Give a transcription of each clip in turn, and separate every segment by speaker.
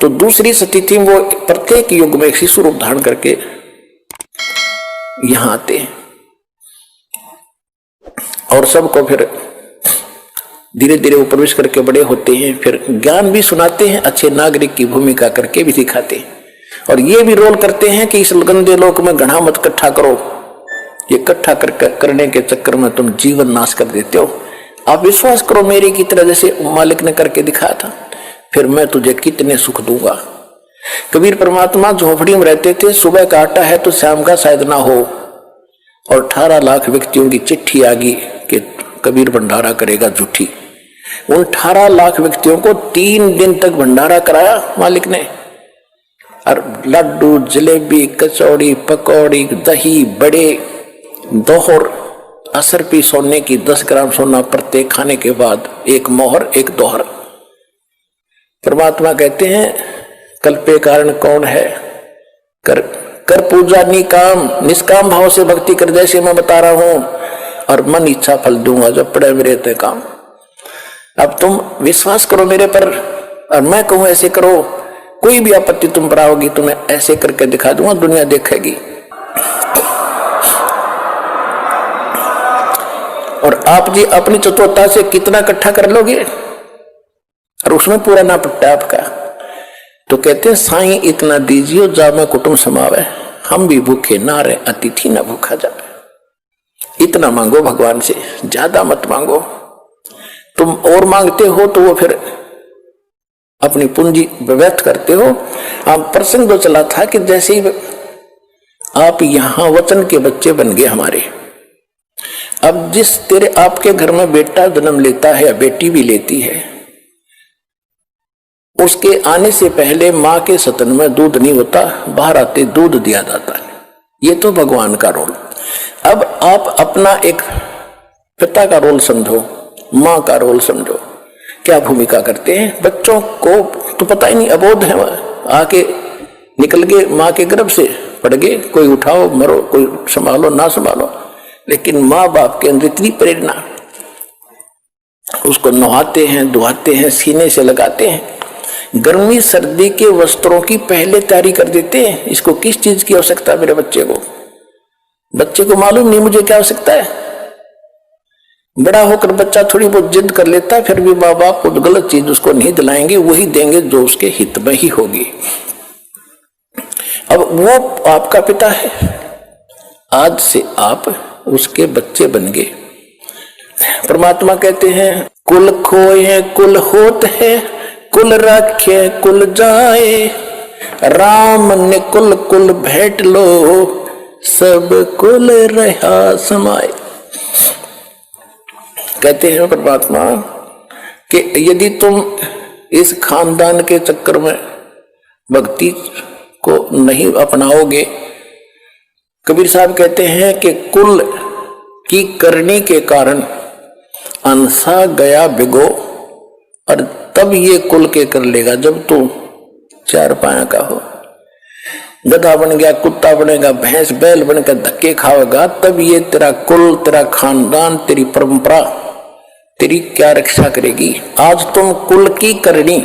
Speaker 1: तो दूसरी सती थी वो प्रत्येक युग में एक शिशु रूप धारण करके यहां आते हैं और सबको फिर धीरे धीरे वो प्रवेश करके बड़े होते हैं, फिर ज्ञान भी सुनाते हैं, अच्छे नागरिक की भूमिका करके भी सिखाते हैं और ये भी रोल करते हैं कि इस गंदे लोक में घड़ा मत इकट्ठा करो, ये इकट्ठा करने के चक्कर में तुम जीवन नाश कर देते हो। आप विश्वास करो मेरे की तरह, जैसे मालिक ने करके दिखाया था, फिर मैं तुझे कितने सुख दूंगा। कबीर परमात्मा झोपड़ी में रहते थे, सुबह का आटा है तो शाम का शायद ना हो, और 18 लाख व्यक्तियों की चिट्ठी आ गई कि कबीर भंडारा करेगा झूठी। उन 18 लाख व्यक्तियों को 3 दिन तक भंडारा कराया मालिक ने, और लड्डू, जलेबी, कचौड़ी, पकौड़ी, दही, बड़े, दोहर, असरपी सोने की 10 ग्राम सोना प्रत्येक खाने के बाद, एक मोहर एक दोहर। परमात्मा कहते हैं कल्पे कारण कौन है, कर पूजा निकाम, निष्काम भाव से भक्ति कर, जैसे मैं बता रहा हूं, और मन इच्छा फल दूंगा जब पड़े मेरे ते काम। अब तुम विश्वास करो मेरे पर, और मैं कहूं ऐसे करो, कोई भी आपत्ति तुम पर आओगी तो मैं ऐसे करके दिखा दूंगा, दुनिया देखेगी। और आप जी अपनी चतुरता से कितना इकट्ठा कर लोगे और उसमें पूरा ना पट्टा आपका, तो कहते हैं साईं इतना दीजियो जामे कुटुंब समावे, हम भी भूखे ना रहे अतिथि ना भूखा जावे। इतना मांगो भगवान से, ज्यादा मत मांगो। तुम और मांगते हो तो वो फिर अपनी पूंजी व्यर्थ करते हो। आप प्रसंग जो चला था कि जैसे ही आप यहां वचन के बच्चे बन गए हमारे, अब जिस तेरे आपके घर में बेटा जन्म लेता है या बेटी भी लेती है, उसके आने से पहले मां के स्तन में दूध नहीं होता, बाहर आते दूध दिया जाता है। ये तो भगवान का रोल। अब आप अपना एक पिता का रोल समझो, मां का रोल समझो, क्या भूमिका करते हैं। बच्चों को तो पता ही नहीं, अबोध है, आके निकल गए मां के गर्भ से, पड़ गए, कोई उठाओ मरो, कोई संभालो ना संभालो, लेकिन माँ बाप के अंदर इतनी प्रेरणा, उसको नहाते हैं, धुआते हैं, सीने से लगाते हैं, गर्मी सर्दी के वस्त्रों की पहले तैयारी कर देते हैं। इसको किस चीज की आवश्यकता है मेरे बच्चे को मालूम नहीं मुझे क्या आवश्यकता है। बड़ा होकर बच्चा थोड़ी बहुत जिद कर लेता है, फिर भी माँ बाप को गलत चीज उसको नहीं दिलाएंगे, वही देंगे जो उसके हित में ही होगी। अब वो आपका पिता है, आज से आप उसके बच्चे बन गए। परमात्मा कहते हैं कुल खोए कुल होत है, कुल रखे कुल जाए, राम ने कुल कुल भेंट लो, सब कुल रहा समाए। कहते हैं परमात्मा कि यदि तुम इस खानदान के चक्कर में भक्ति को नहीं अपनाओगे, कबीर साहब कहते हैं कि कुल की करनी के कारण अंसा गया बिगो, और तब ये कुल के कर लेगा जब तू 4 पाया का हो। गधा बन गया, कुत्ता बनेगा, भैंस बैल बनकर धक्के खाएगा, तब ये तेरा कुल, तेरा खानदान, तेरी परंपरा तेरी क्या रक्षा करेगी। आज तुम कुल की करनी,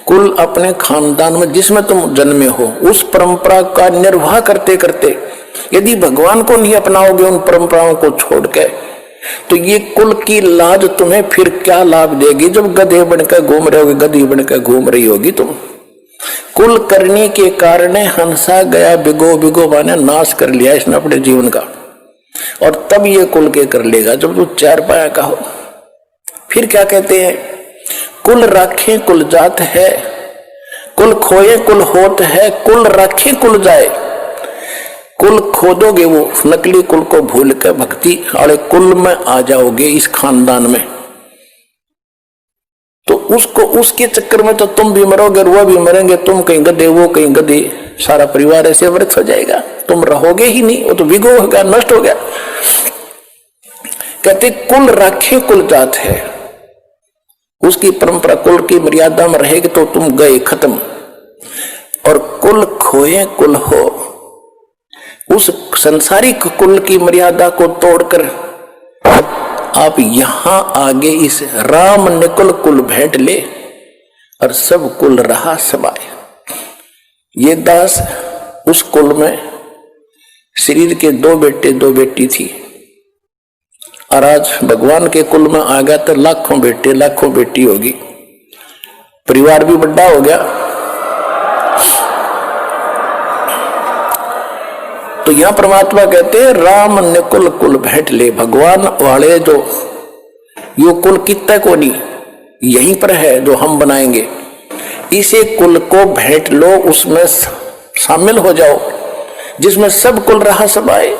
Speaker 1: कुल अपने खानदान में जिसमें तुम जन्मे हो, उस परंपरा का निर्वाह करते करते यदि भगवान को नहीं अपनाओगे, उन परंपराओं को छोड़ के, तो ये कुल की लाज तुम्हें फिर क्या लाभ देगी जब गधे बनकर घूम रहे होगे, गधी बनकर घूम रही होगी तुम। कुल करने के कारण हंसा गया बिगो, बिगो माने नाश कर लिया इसने अपने जीवन का, और तब ये कुल के कर लेगा जब तू 4 पाया का हो। फिर क्या कहते हैं, कुल राखे कुल जात है, कुल खोए कुल होत है, कुल राखे कुल जाए। कुल खोदोगे वो नकली कुल को भूल कर भक्ति वाले कुल में आ जाओगे, इस खानदान में, तो उसको उसके चक्कर में तो तुम भी मरोगे और वो भी मरेंगे। तुम कहीं गधे, वो कहीं गधे, सारा परिवार ऐसे व्यर्थ हो जाएगा, तुम रहोगे ही नहीं, वो तो विगो हो गया, नष्ट हो गया। कहते कुल राखे कुल जात है, उसकी परंपरा कुल की मर्यादा में रहेगी तो तुम गए खत्म। और कुल खोए कुल हो, उस संसारिक कुल की मर्यादा को तोड़कर आप यहां आगे इस राम निकुल कुल भेंट ले, और सब कुल रहा समाए। ये दास उस कुल में शरीर के 2 बेटे 2 बेटी थी, और आज भगवान के कुल में आ गया तो लाखों बेटे लाखों बेटी होगी, परिवार भी बड़ा हो गया। तो यहां परमात्मा कहते हैं राम ने कुल कुल भेंट ले। भगवान वाले जो यो कुल कितना को नहीं यहीं पर है जो हम बनाएंगे, इसे कुल को भेंट लो, उसमें शामिल हो जाओ, जिसमें सब कुल रहा सब आए।